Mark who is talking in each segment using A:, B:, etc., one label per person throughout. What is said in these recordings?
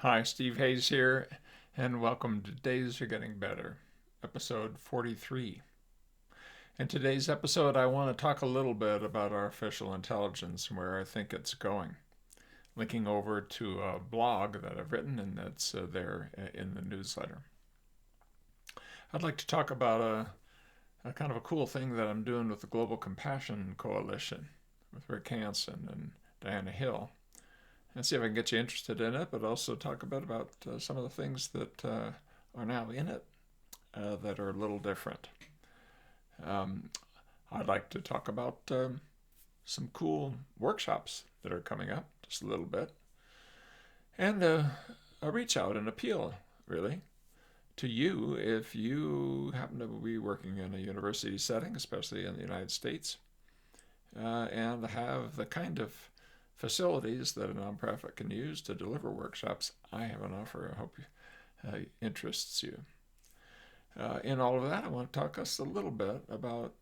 A: Hi, Steve Hayes here, and welcome to Days Are Getting Better, episode 43. In today's episode, I want to talk a little bit about artificial intelligence and where I think it's going, linking over to a blog that I've written and that's there in the newsletter. I'd like to talk about a kind of a cool thing that I'm doing with the Global Compassion Coalition with Rick Hansen and Diana Hill, and see if I can get you interested in it, but also talk a bit about some of the things that are now in it that are a little different. Um, I'd like to talk about some cool workshops that are coming up, just a little bit, and a reach out and appeal, really, to you if you happen to be working in a university setting, especially in the United States, and have the kind of facilities that a nonprofit can use to deliver workshops. I have an offer I hope interests you. In all of that, I want to talk us a little bit about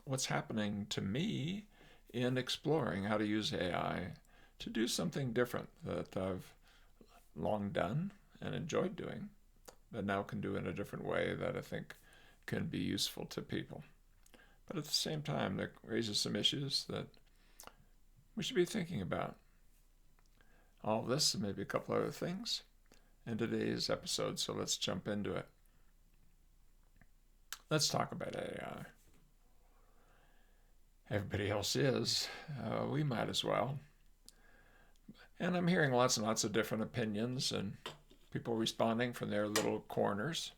A: what's happening to me in exploring how to use AI to do something different that I've long done and enjoyed doing, but now can do in a different way that I think can be useful to people. But at the same time, that raises some issues that we should be thinking about. All this and maybe a couple other things in today's episode, so let's jump into it. Let's talk about AI. Everybody else is. We might as well. And I'm hearing lots and lots of different opinions and people responding from their little corners.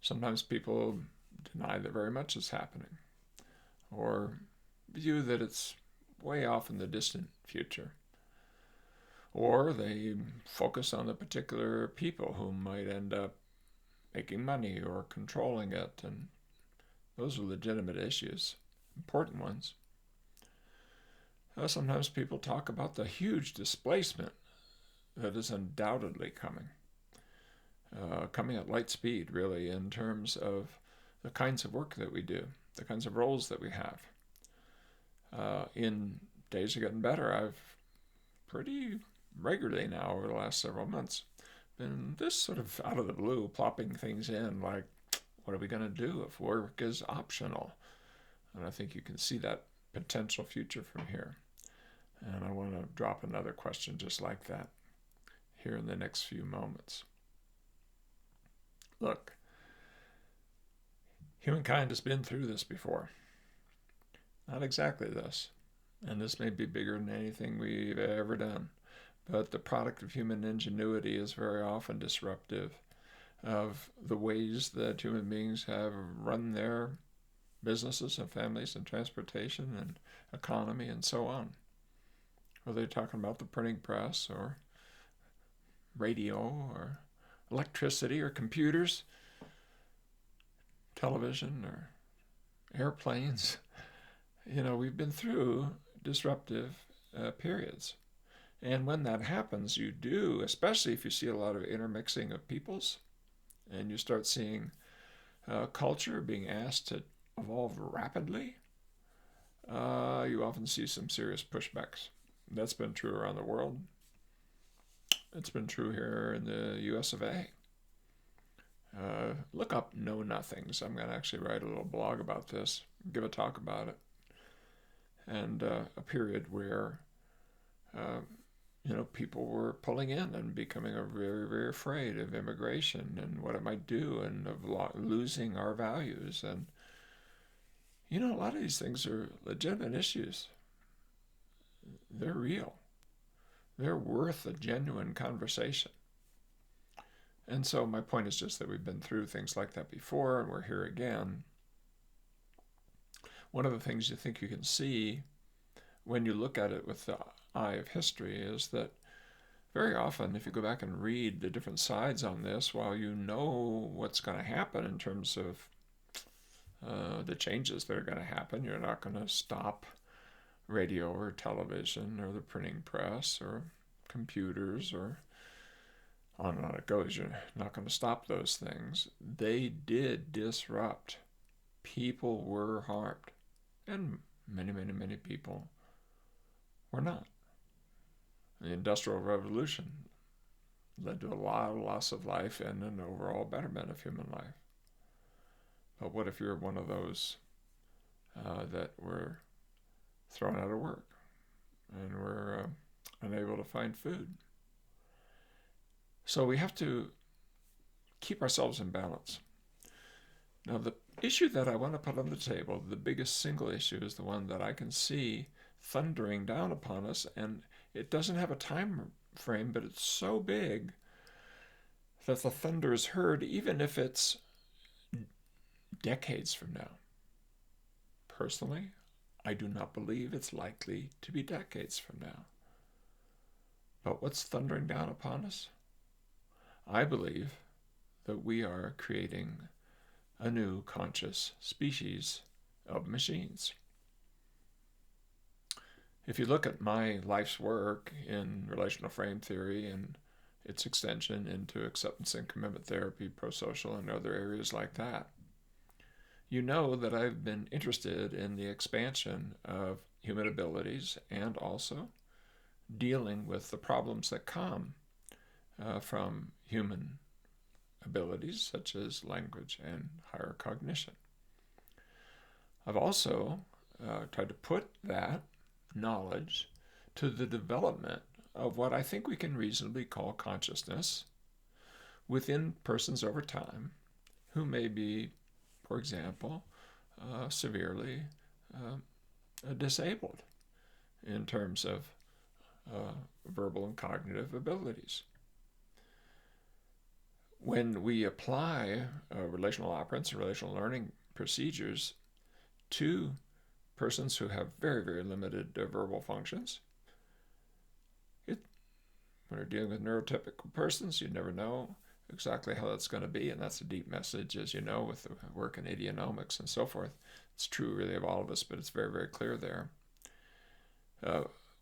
A: Sometimes people deny that very much is happening or view that it's way off in the distant future. Or they focus on the particular people who might end up making money or controlling it, and those are legitimate issues, important ones. Sometimes people talk about the huge displacement that is undoubtedly coming at light speed, really, in terms of the kinds of work that we do, the kinds of roles that we have. In Days Are Getting Better, I've pretty regularly now over the last several months been this sort of out of the blue plopping things in like, what are we going to do if work is optional? And I think you can see that potential future from here. And I want to drop another question just like that here in the next few moments. Look, humankind has been through this before. Not exactly this. And this may be bigger than anything we've ever done. But the product of human ingenuity is very often disruptive of the ways that human beings have run their businesses and families and transportation and economy and so on. Are they talking about the printing press or radio or electricity or computers, television or airplanes? We've been through disruptive periods. And when that happens, you do, especially if you see a lot of intermixing of peoples and you start seeing culture being asked to evolve rapidly, you often see some serious pushbacks. That's been true around the world. It's been true here in the US of A. Look up Know Nothings. I'm going to actually write a little blog about this, give a talk about it. And a period where people were pulling in and becoming very, very afraid of immigration and what it might do and of losing our values. And, a lot of these things are legitimate issues. They're real. They're worth a genuine conversation. And so my point is just that we've been through things like that before and we're here again. One of the things you think you can see when you look at it with the eye of history is that very often, if you go back and read the different sides on this, while you know what's going to happen in terms of the changes that are going to happen, you're not going to stop radio or television or the printing press or computers or on and on it goes. You're not going to stop those things. They did disrupt. People were harmed. And many, many, many people were not. The Industrial Revolution led to a lot of loss of life and an overall betterment of human life. But what if you're one of those that were thrown out of work and were unable to find food? So we have to keep ourselves in balance. Now, the issue that I want to put on the table, the biggest single issue, is the one that I can see thundering down upon us, and it doesn't have a time frame, but it's so big that the thunder is heard even if it's decades from now. Personally, I do not believe it's likely to be decades from now. But what's thundering down upon us? I believe that we are creating a new conscious species of machines. If you look at my life's work in relational frame theory and its extension into acceptance and commitment therapy, prosocial, and other areas like that, you know that I've been interested in the expansion of human abilities and also dealing with the problems that come from human abilities such as language and higher cognition. I've also tried to put that knowledge to the development of what I think we can reasonably call consciousness within persons over time who may be, for example, severely disabled in terms of verbal and cognitive abilities. When we apply relational operants and relational learning procedures to persons who have very, very limited verbal functions, when you're dealing with neurotypical persons, you never know exactly how that's going to be, and that's a deep message, as you know, with the work in idionomics and so forth. It's true really of all of us, but it's very, very clear there.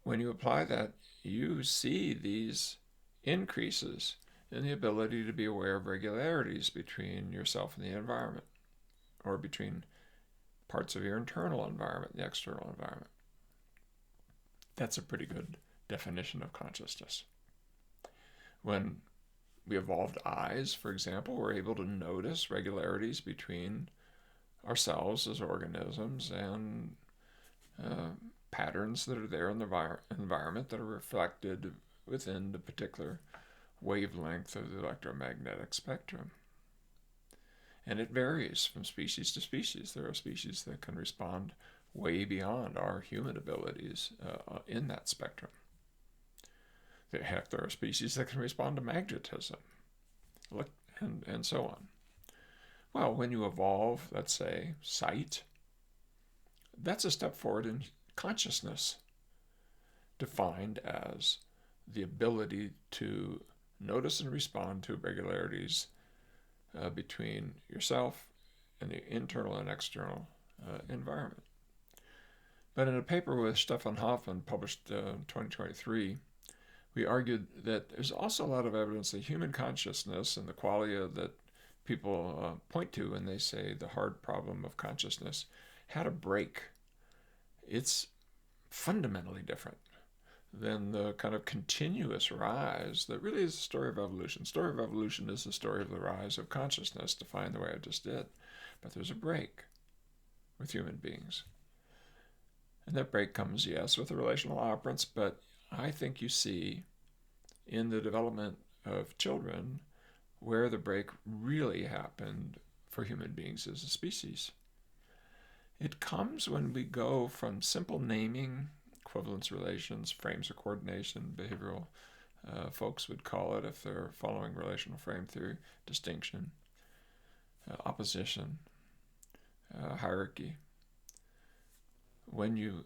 A: When you apply that, you see these increases in the ability to be aware of regularities between yourself and the environment, or between parts of your internal environment and the external environment. That's a pretty good definition of consciousness. When we evolved eyes, for example, we're able to notice regularities between ourselves as organisms and patterns that are there in the environment that are reflected within the particular wavelength of the electromagnetic spectrum. And it varies from species to species. There are species that can respond way beyond our human abilities in that spectrum. Heck, there are species that can respond to magnetism, and so on. Well, when you evolve, let's say, sight, that's a step forward in consciousness, defined as the ability to notice and respond to irregularities between yourself and the internal and external environment. But in a paper with Stefan Hoffman published in 2023, we argued that there's also a lot of evidence that human consciousness and the qualia that people point to when they say the hard problem of consciousness had a break. It's fundamentally different than the kind of continuous rise that really is the story of evolution. The story of evolution is the story of the rise of consciousness, defined the way I just did. But there's a break with human beings. And that break comes, yes, with the relational operants, but I think you see in the development of children where the break really happened for human beings as a species. It comes when we go from simple naming, equivalence relations, frames of coordination, behavioral folks would call it if they're following relational frame theory, distinction, opposition, hierarchy. When you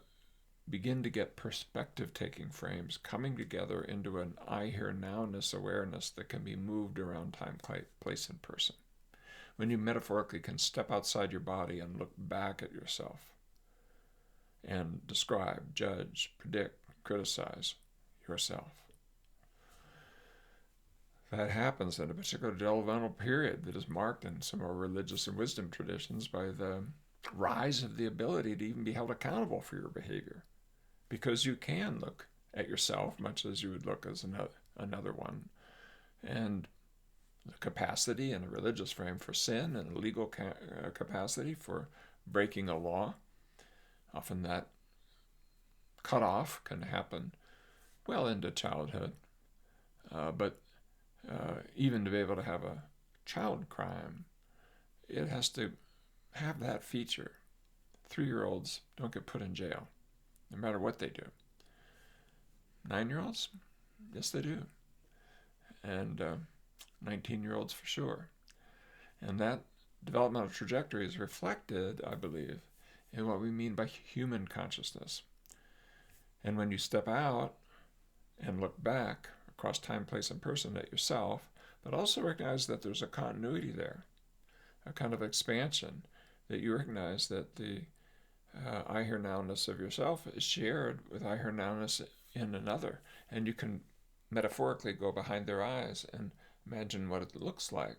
A: begin to get perspective-taking frames coming together into an I here nowness awareness that can be moved around time, place, and person. When you metaphorically can step outside your body and look back at yourself and describe, judge, predict, criticize yourself. That happens in a particular developmental period that is marked in some of our religious and wisdom traditions by the rise of the ability to even be held accountable for your behavior. Because you can look at yourself much as you would look as another one and the capacity in the religious frame for sin and the legal capacity for breaking a law. Often that cutoff can happen well into childhood. But even to be able to have a child crime, it has to have that feature. 3-year-olds don't get put in jail, no matter what they do. 9-year-olds, yes, they do. And 19-year-olds for sure. And that developmental trajectory is reflected, I believe, in what we mean by human consciousness. And when you step out and look back across time, place, and person at yourself, but also recognize that there's a continuity there, a kind of expansion, that you recognize that the I hear nowness of yourself is shared with I hear nowness in another. And you can metaphorically go behind their eyes and imagine what it looks like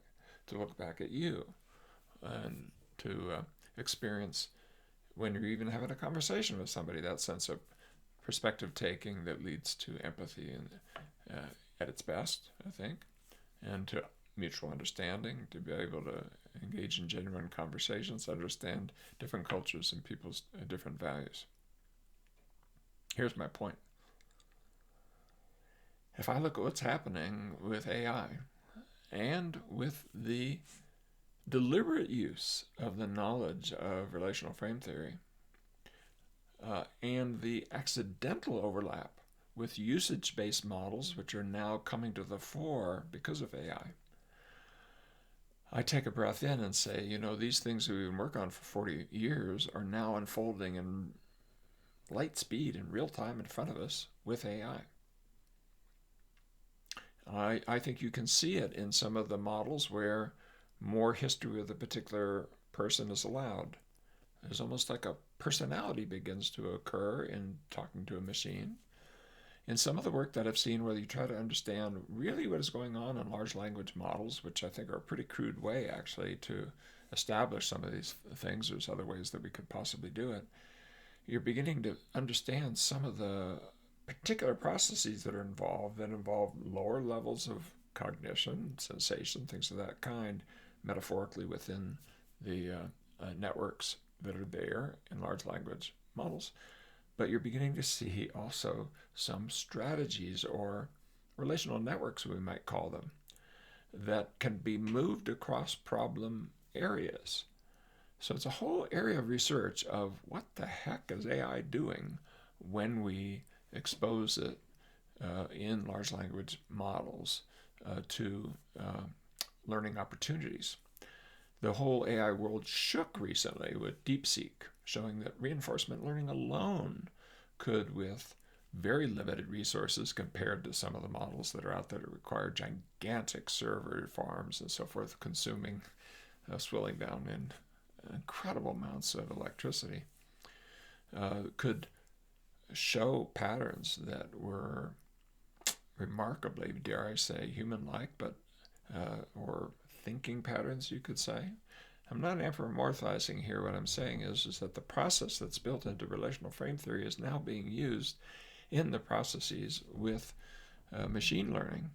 A: to look back at you and to experience, when you're even having a conversation with somebody, that sense of perspective taking that leads to empathy and at its best, I think, and to mutual understanding, to be able to engage in genuine conversations, understand different cultures and people's different values. Here's my point. If I look at what's happening with AI and with the deliberate use of the knowledge of relational frame theory and the accidental overlap with usage-based models, which are now coming to the fore because of AI, I take a breath in and say, these things we've been working on for 40 years are now unfolding in light speed in real time in front of us with AI. I think you can see it in some of the models where more history of the particular person is allowed. There's almost like a personality begins to occur in talking to a machine. In some of the work that I've seen where you try to understand really what is going on in large language models, which I think are a pretty crude way actually to establish some of these things, there's other ways that we could possibly do it, you're beginning to understand some of the particular processes that are involved, that involve lower levels of cognition, sensation, things of that kind, metaphorically within the networks that are there in large language models. But you're beginning to see also some strategies or relational networks, we might call them, that can be moved across problem areas. So it's a whole area of research of what the heck is AI doing when we expose it in large language models to learning opportunities. The whole AI world shook recently with DeepSeek, showing that reinforcement learning alone could, with very limited resources compared to some of the models that are out there that require gigantic server farms and so forth, consuming, swilling down in incredible amounts of electricity, could show patterns that were remarkably, dare I say, human-like, but or thinking patterns, you could say. I'm not anthropomorphizing here. What I'm saying is that the process that's built into relational frame theory is now being used in the processes with machine learning.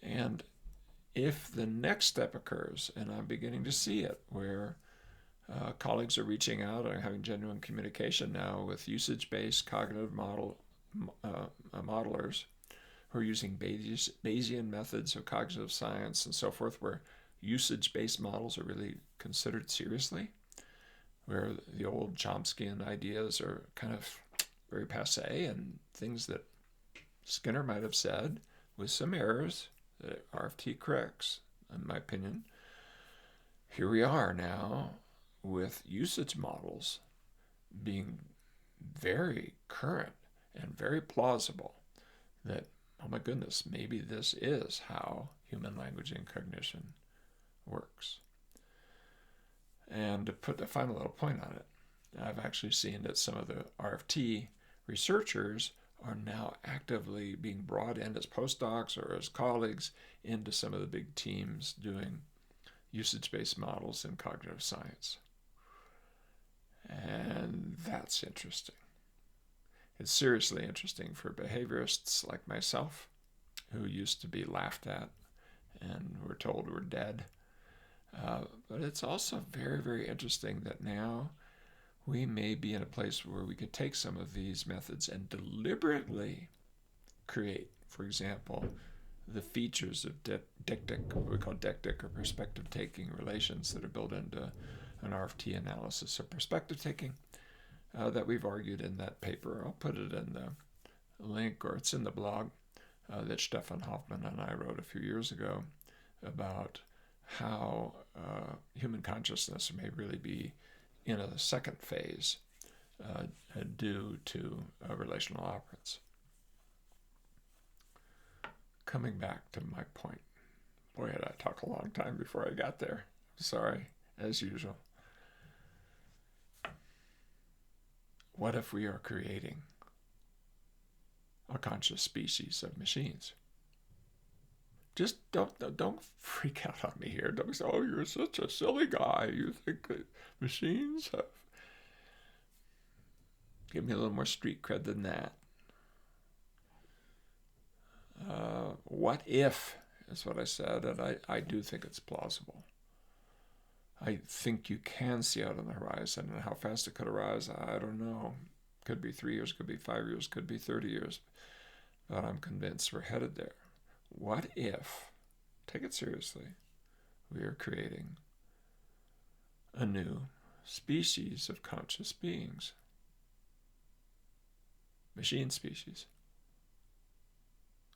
A: And if the next step occurs, and I'm beginning to see it, where colleagues are reaching out and having genuine communication now with usage-based cognitive modelers who are using Bayesian methods of cognitive science and so forth, where usage-based models are really considered seriously, where the old Chomskyan ideas are kind of very passé, and things that Skinner might have said with some errors that RFT corrects, in my opinion. Here we are now with usage models being very current and very plausible that, oh my goodness, maybe this is how human language and cognition works. And to put the final little point on it, I've actually seen that some of the RFT researchers are now actively being brought in as postdocs or as colleagues into some of the big teams doing usage-based models in cognitive science. And that's interesting. It's seriously interesting for behaviorists like myself who used to be laughed at and we're told we're dead. But it's also very, very interesting that now we may be in a place where we could take some of these methods and deliberately create, for example, the features of dictic, what we call dictic or perspective taking relations that are built into an RFT analysis of perspective taking that we've argued in that paper. I'll put it in the link, or it's in the blog that Stefan Hoffman and I wrote a few years ago about how human consciousness may really be in a second phase due to relational operants. Coming back to my point. Boy, had I talked a long time before I got there. Sorry, as usual. What if we are creating a conscious species of machines? Just don't freak out on me here. Don't say, oh, you're such a silly guy. You think that machines have... Give me a little more street cred than that. What if, is what I said, and I do think it's plausible. I think you can see out on the horizon, and how fast it could arise, I don't know. Could be 3 years, could be 5 years, could be 30 years. But I'm convinced we're headed there. What if, take it seriously, we are creating a new species of conscious beings? Machine species.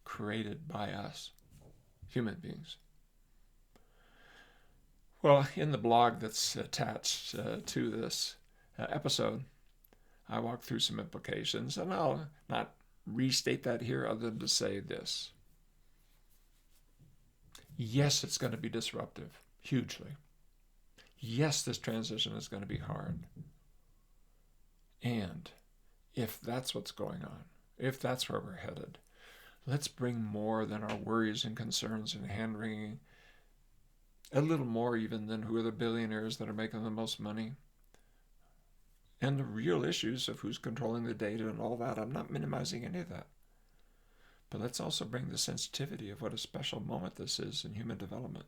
A: Created by us, human beings. Well, in the blog that's attached to this episode, I walk through some implications, and I'll not restate that here other than to say this. Yes, it's going to be disruptive, hugely. Yes, this transition is going to be hard. And if that's what's going on, if that's where we're headed, let's bring more than our worries and concerns and hand-wringing, a little more even than who are the billionaires that are making the most money, and the real issues of who's controlling the data and all that. I'm not minimizing any of that. But let's also bring the sensitivity of what a special moment this is in human development,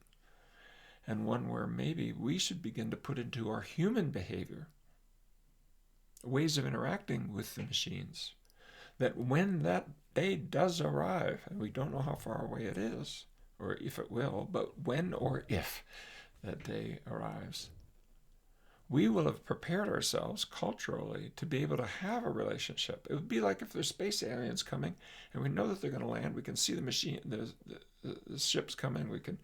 A: and one where maybe we should begin to put into our human behavior ways of interacting with the machines, that when that day does arrive, and we don't know how far away it is, or if it will, but when or if that day arrives, we will have prepared ourselves culturally to be able to have a relationship. It would be like if there's space aliens coming, and we know that they're going to land. We can see the machine, the ships coming. We can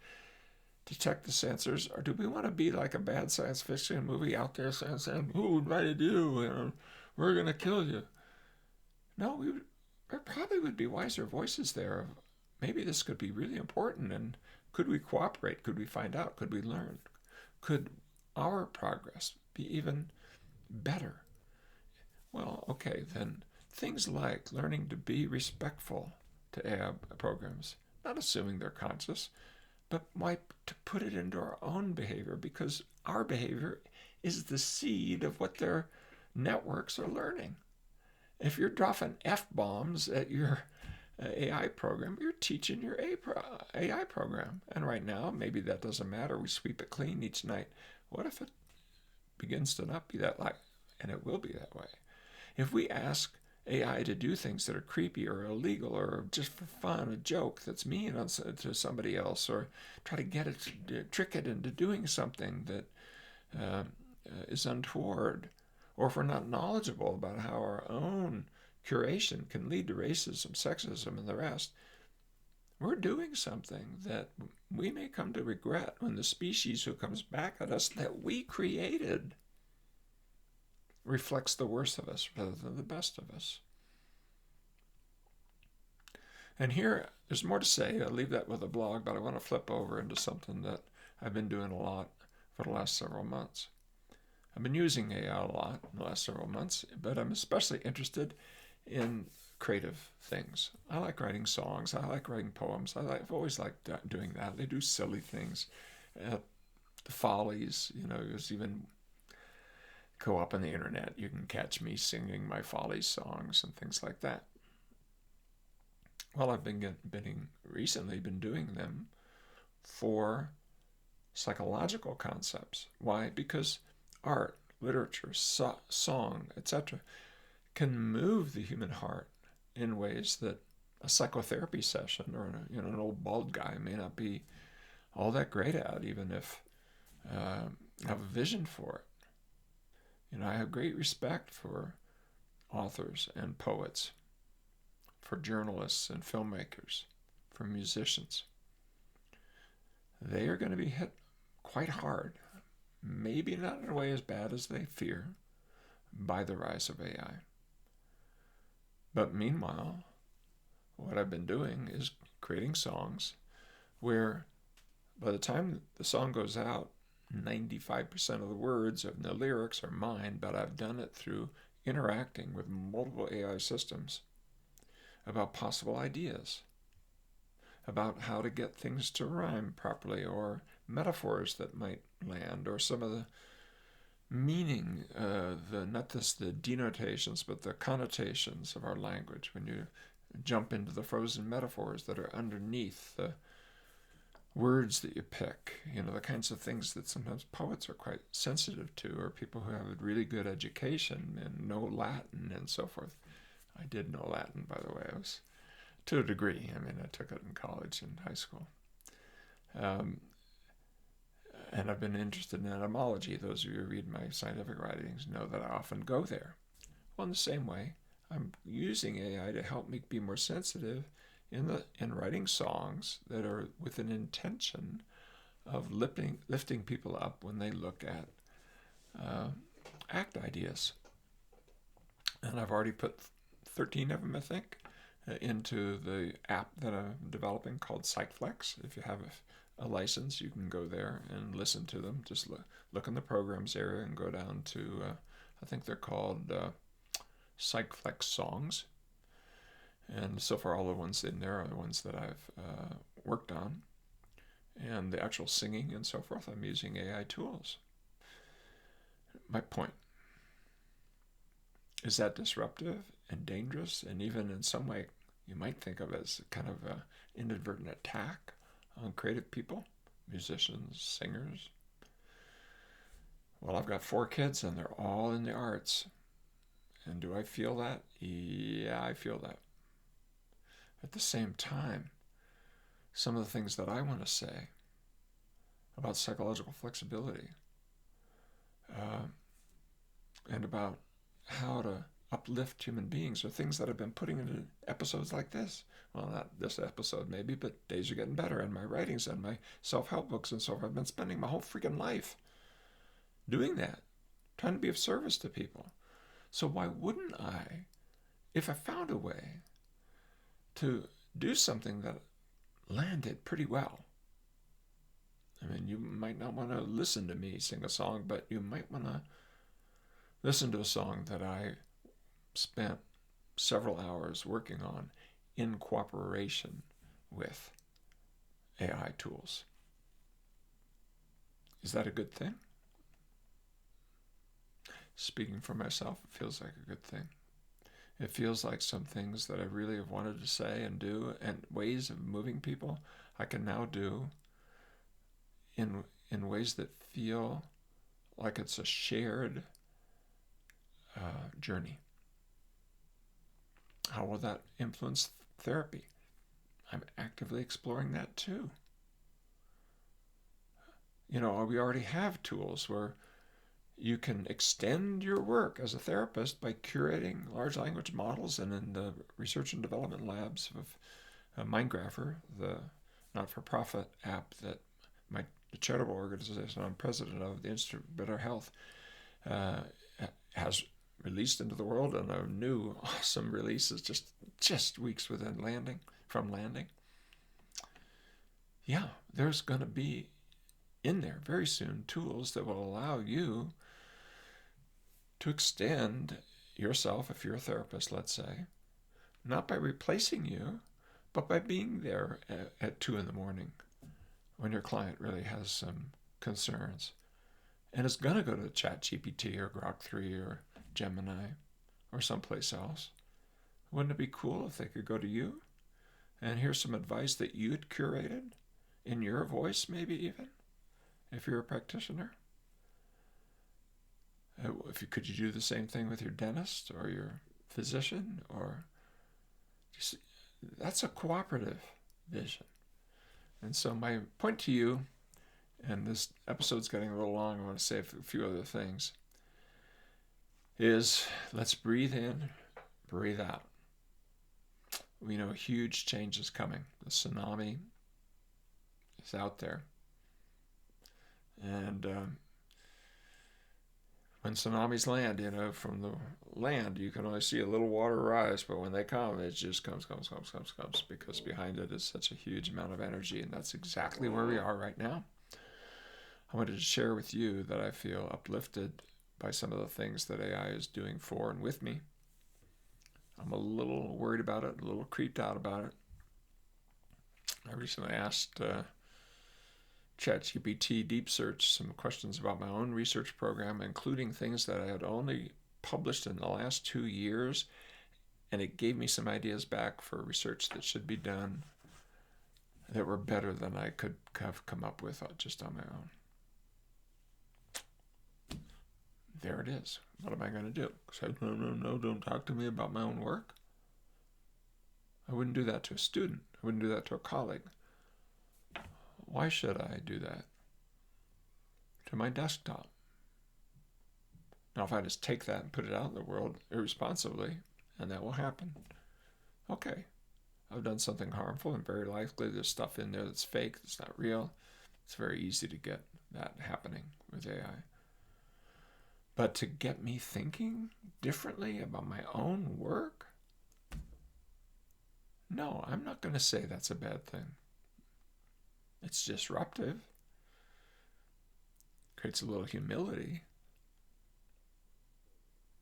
A: detect the sensors. Or do we want to be like a bad science fiction movie out there saying, "Who invited you? And we're going to kill you"? No, there probably would be wiser voices there. Maybe this could be really important, and could we cooperate? Could we find out? Could we learn? Could our progress be even better? Well, okay, then things like learning to be respectful to AI programs, not assuming they're conscious, but to put it into our own behavior, because our behavior is the seed of what their networks are learning. If you're dropping F-bombs at your AI program, you're teaching your AI program. And right now, maybe that doesn't matter. We sweep it clean each night. What if it begins to not be that way? And it will be that way. If we ask AI to do things that are creepy or illegal or just for fun, a joke that's mean to somebody else, or try to get it to trick it into doing something that is untoward, or if we're not knowledgeable about how our own curation can lead to racism, sexism, and the rest, we're doing something that we may come to regret when the species who comes back at us that we created reflects the worst of us rather than the best of us. And here, there's more to say. I'll leave that with a blog, but I want to flip over into something that I've been doing a lot for the last several months. I've been using AI a lot in the last several months, but I'm especially interested in creative things. I like writing songs. I like writing poems. I've always liked doing that. They do silly things. The Follies, there's even go up on the internet. You can catch me singing my Follies songs and things like that. Well, I've been recently been doing them for psychological concepts. Why? Because art, literature, song, etc. can move the human heart in ways that a psychotherapy session or an old bald guy may not be all that great at, even if I have a vision for it. I have great respect for authors and poets, for journalists and filmmakers, for musicians. They are going to be hit quite hard, maybe not in a way as bad as they fear, by the rise of AI. But meanwhile, what I've been doing is creating songs where by the time the song goes out, 95% of the words and the lyrics are mine, but I've done it through interacting with multiple AI systems about possible ideas, about how to get things to rhyme properly, or metaphors that might land, or some of the meaning, not just the denotations, but the connotations of our language when you jump into the frozen metaphors that are underneath the words that you pick, the kinds of things that sometimes poets are quite sensitive to, or people who have a really good education and know Latin and so forth. I did know Latin, by the way. I was to a degree. I took it in college and high school. And I've been interested in etymology. Those of you who read my scientific writings know that I often go there. Well, in the same way, I'm using AI to help me be more sensitive in writing songs that are with an intention of lifting people up when they look at act ideas. And I've already put 13 of them, I think, into the app that I'm developing called PsychFlex. If you have a license, you can go there and listen to them. Just look in the programs area and go down to, I think they're called PsychFlex songs. And so far all the ones in there are the ones that I've worked on. And the actual singing and so forth, I'm using AI tools. My point, is that disruptive and dangerous, and even in some way you might think of it as kind of an inadvertent attack on creative people, musicians, singers? Well, I've got 4 kids and they're all in the arts. And do I feel that? Yeah, I feel that. At the same time, some of the things that I want to say about psychological flexibility and about how to uplift human beings are things that I've been putting into episodes like this. Well, not this episode maybe, but Days Are Getting Better, and my writings and my self-help books and so forth. I've been spending my whole freaking life doing that, trying to be of service to people. So why wouldn't I, if I found a way to do something that landed pretty well? You might not want to listen to me sing a song, but you might want to listen to a song that I spent several hours working on in cooperation with AI tools. Is that a good thing? Speaking for myself, it feels like a good thing. It feels like some things that I really have wanted to say and do, and ways of moving people, I can now do in ways that feel like it's a shared journey. How will that influence therapy? I'm actively exploring that too. We already have tools where you can extend your work as a therapist by curating large language models, and in the research and development labs of Mindgrapher, the not-for-profit app that the charitable organization I'm president of, the Institute for Better Health, has released into the world, and a new awesome release is just weeks within landing. Yeah, there's going to be in there very soon tools that will allow you to extend yourself, if you're a therapist, let's say, not by replacing you, but by being there at 2 a.m. when your client really has some concerns and is going to go to ChatGPT or Grok 3 or Gemini or someplace else. Wouldn't it be cool if they could go to you And here's some advice that you'd curated in your voice, maybe even, if you're a practitioner. Could you do the same thing with your dentist or your physician? Or you see, that's a cooperative vision. And so my point to you, and this episode's getting a little long, I want to say a few other things, is let's breathe in, breathe out. We know huge change is coming. The tsunami is out there. And when tsunamis land, from the land, you can only see a little water rise, but when they come, it just comes, because behind it is such a huge amount of energy, and that's exactly where we are right now. I wanted to share with you that I feel uplifted by some of the things that AI is doing for and with me. I'm a little worried about it, a little creeped out about it. I recently asked ChatGPT Deep Search some questions about my own research program, including things that I had only published in the last 2 years, and it gave me some ideas back for research that should be done that were better than I could have come up with just on my own. There it is. What am I going to do? Say, no, don't talk to me about my own work. I wouldn't do that to a student. I wouldn't do that to a colleague. Why should I do that to my desktop? Now, if I just take that and put it out in the world irresponsibly, and that will happen, okay, I've done something harmful, and very likely there's stuff in there that's fake, that's not real. It's very easy to get that happening with AI. But to get me thinking differently about my own work? No, I'm not going to say that's a bad thing. It's disruptive. Creates a little humility.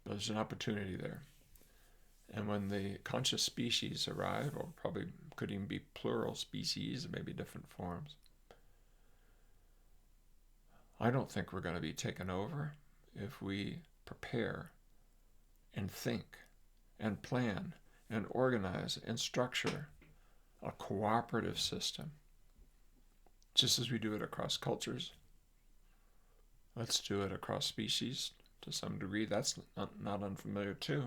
A: But there's an opportunity there. And when the conscious species arrive, or probably could even be plural species, maybe different forms, I don't think we're going to be taken over if we prepare and think and plan and organize and structure a cooperative system, just as we do it across cultures. Let's do it across species to some degree. That's not unfamiliar too.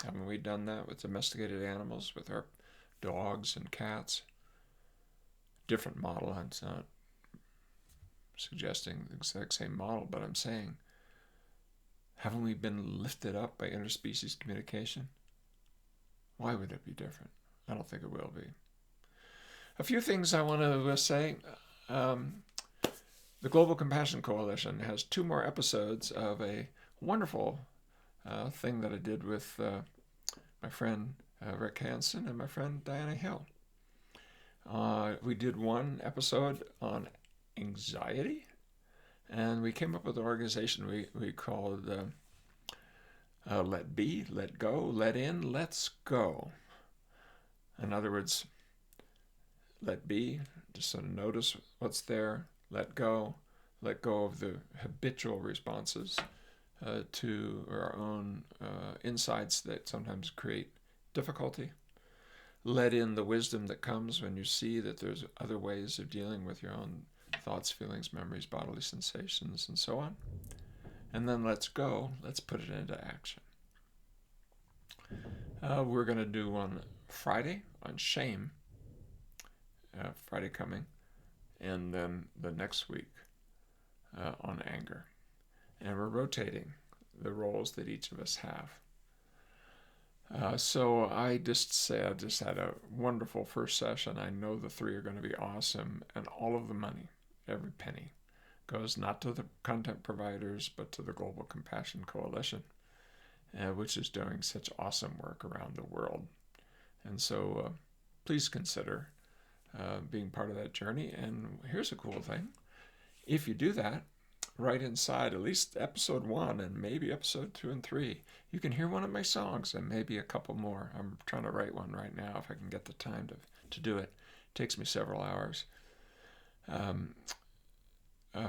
A: Haven't we done that with domesticated animals, with our dogs and cats? Different model. I'm not suggesting the exact same model, but I'm saying, haven't we been lifted up by interspecies communication? Why would it be different? I don't think it will be. A few things I want to say. The Global Compassion Coalition has 2 more episodes of a wonderful thing that I did with my friend Rick Hansen and my friend Diana Hill. We did one episode on anxiety, and we came up with an organization we called Let Be, Let Go, Let In, Let's Go. In other words, let be, just sort of notice what's there, let go of the habitual responses to our own insights that sometimes create difficulty. Let in the wisdom that comes when you see that there's other ways of dealing with your own thoughts, feelings, memories, bodily sensations, and so on. And then let's go. Let's put it into action. We're going to do one Friday on shame, Friday coming, and then the next week on anger. And we're rotating the roles that each of us have. So I just had a wonderful first session. I know the 3 are going to be awesome, and all of the money, every penny, goes not to the content providers, but to the Global Compassion Coalition, which is doing such awesome work around the world. And so please consider being part of that journey. And here's a cool thing. If you do that, right inside at least episode 1 and maybe episode 2 and 3, you can hear one of my songs and maybe a couple more. I'm trying to write one right now if I can get the time to do it. It takes me several hours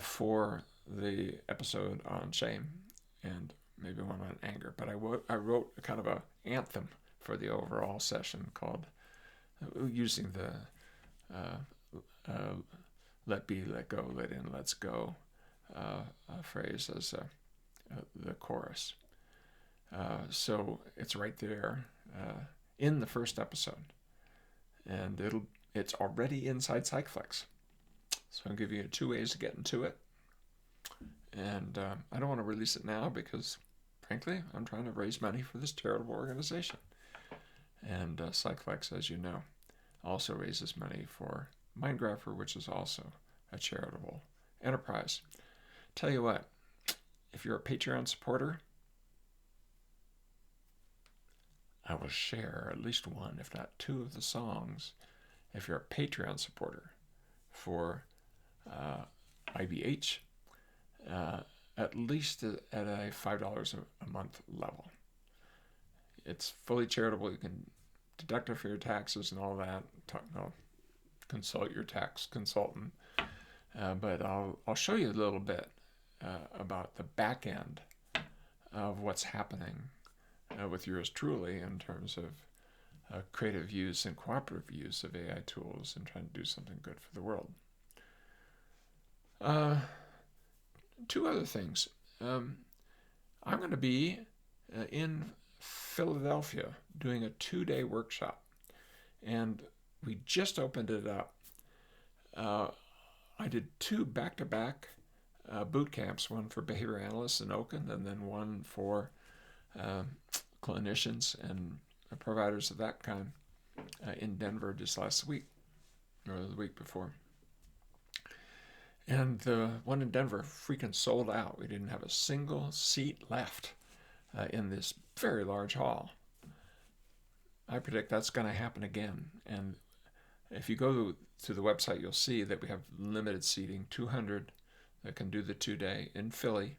A: for the episode on shame and maybe one on anger. But I wrote kind of an anthem for the overall session called using the let be, let go, let in, let's go phrase as the chorus. So it's right there in the first episode, and it's already inside PsychFlex. So I'll give you 2 ways to get into it, and I don't want to release it now because, frankly, I'm trying to raise money for this charitable organization, and PsychFlex, as you know, also raises money for Mindgrapher, which is also a charitable enterprise. Tell you what, if you're a Patreon supporter, I will share at least one, if not 2 of the songs, if you're a Patreon supporter for IBH, at least at a $5 a month level. It's fully charitable. You can deduct it for your taxes and all that. Consult your tax consultant. But I'll show you a little bit about the back end of what's happening with yours truly in terms of creative use and cooperative use of AI tools and trying to do something good for the world. 2 other things. I'm going to be in Philadelphia doing a 2-day workshop, and we just opened it up. I did 2 back-to-back boot camps, one for behavior analysts in Oakland and then one for clinicians and providers of that kind in Denver just last week or the week before. And the one in Denver freaking sold out. We didn't have a single seat left in this very large hall. I predict that's going to happen again. And if you go to the website, you'll see that we have limited seating, 200 that can do the 2-day in Philly.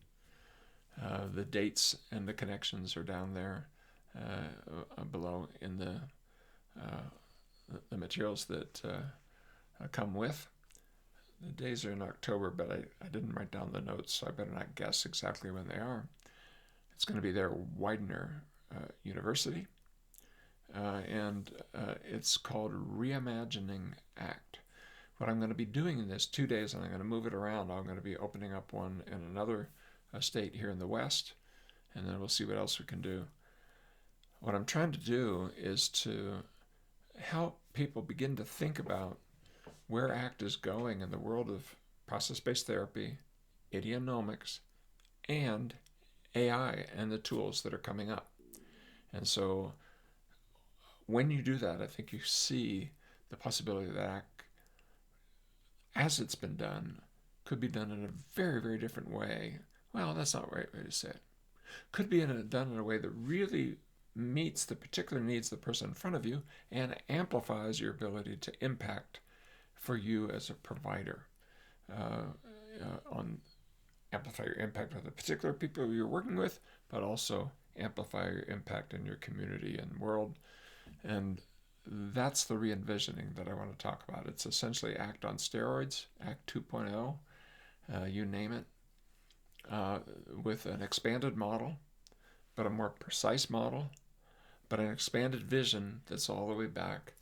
A: The dates and the connections are down there below in the materials that come with. The days are in October, but I didn't write down the notes, so I better not guess exactly when they are. It's going to be there at Widener University, and it's called Reimagining ACT. What I'm going to be doing in this 2 days, and I'm going to move it around, I'm going to be opening up one in another state here in the West, and then we'll see what else we can do. What I'm trying to do is to help people begin to think about where ACT is going in the world of process-based therapy, idionomics, and AI and the tools that are coming up. And so when you do that, I think you see the possibility that ACT, as it's been done, could be done in a very, very different way. Well, that's not the right way to say it. Could be done in a way that really meets the particular needs of the person in front of you and amplifies your ability to impact for you as a provider, on amplify your impact with the particular people you're working with, but also amplify your impact in your community and world. And that's the re-envisioning that I want to talk about. It's essentially ACT on steroids, ACT 2.0, you name it, with an expanded model, but a more precise model, but an expanded vision that's all the way back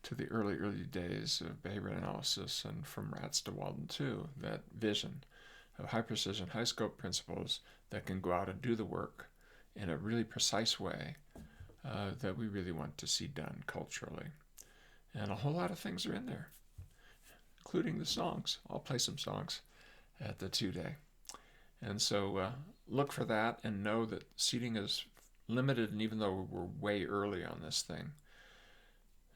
A: to the early days of behavior analysis and from rats to Walden 2, that vision of high precision, high scope principles that can go out and do the work in a really precise way that we really want to see done culturally. And a whole lot of things are in there, including the songs. I'll play some songs at the 2-day. And so look for that and know that seating is limited, and even though we're way early on this thing,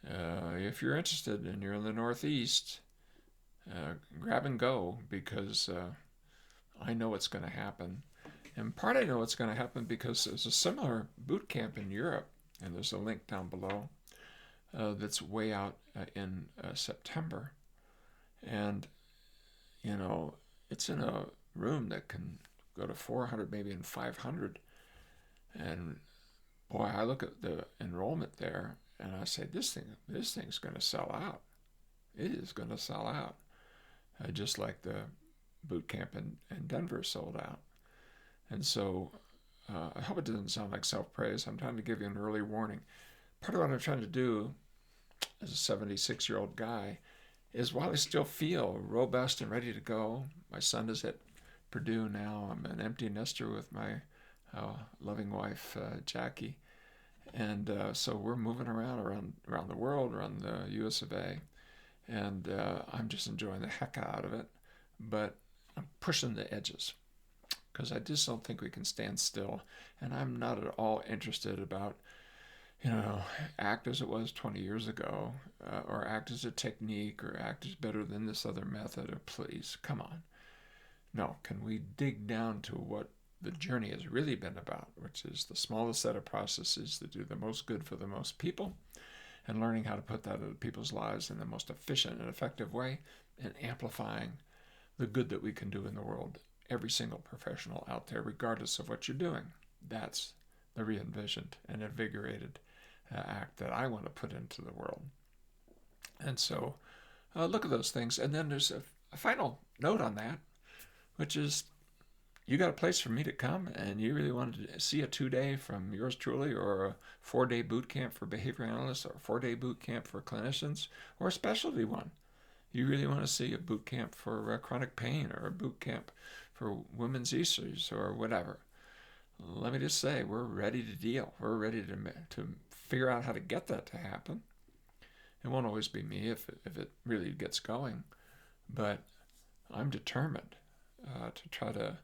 A: if you're interested and you're in the Northeast, grab and go, because I know what's going to happen. And part I know what's going to happen because there's a similar boot camp in Europe, and there's a link down below that's way out in September. And, you know, it's in a room that can go to 400, maybe in 500. And boy, I look at the enrollment there, and I say, this thing's going to sell out. It is going to sell out, just like the boot camp in Denver sold out. And so I hope it doesn't sound like self-praise. I'm trying to give you an early warning. Part of what I'm trying to do as a 76-year-old guy is while I still feel robust and ready to go. My son is at Purdue now. I'm an empty nester with my loving wife, Jackie. And so we're moving around the world, around the US of A. And I'm just enjoying the heck out of it. But I'm pushing the edges because I just don't think we can stand still. And I'm not at all interested about, act as it was 20 years ago, or act as a technique, or act as better than this other method. Or please, come on. No, can we dig down to what the journey has really been about, which is the smallest set of processes that do the most good for the most people, and learning how to put that into people's lives in the most efficient and effective way, and amplifying the good that we can do in the world. Every single professional out there, regardless of what you're doing. That's the re-envisioned and invigorated act that I want to put into the world. And so look at those things. And then there's a final note on that, which is you got a place for me to come, and you really wanted to see a 2-day from yours truly, or a 4-day boot camp for behavior analysts, or a 4-day boot camp for clinicians, or a specialty one. You really want to see a boot camp for chronic pain, or a boot camp for women's issues, or whatever. Let me just say, we're ready to deal. We're ready to figure out how to get that to happen. It won't always be me if it really gets going, but I'm determined to try to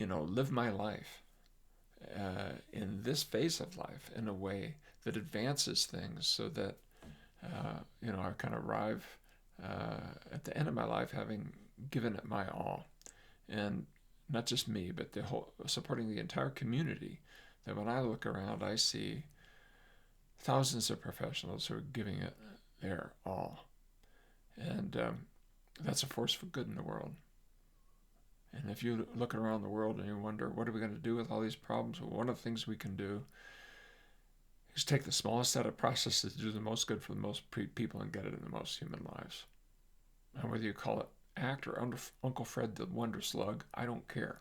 A: live my life in this phase of life in a way that advances things, so that I kind of arrive at the end of my life having given it my all, and not just me, but supporting the entire community. That when I look around, I see thousands of professionals who are giving it their all, and that's a force for good in the world. And if you look around the world and you wonder, what are we going to do with all these problems? Well, one of the things we can do is take the smallest set of processes to do the most good for the most people and get it in the most human lives. And whether you call it ACT or Uncle Fred the Wonder Slug, I don't care.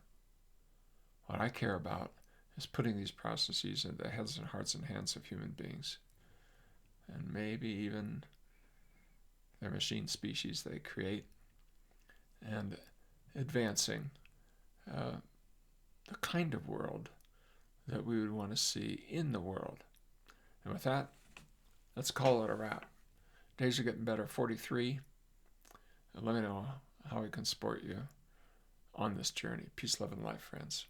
A: What I care about is putting these processes in the heads and hearts and hands of human beings, and maybe even their machine species they create, and advancing the kind of world that we would want to see in the world. And with that, let's call it a wrap. Days are getting better, 43. And let me know how we can support you on this journey. Peace, love, and life, friends.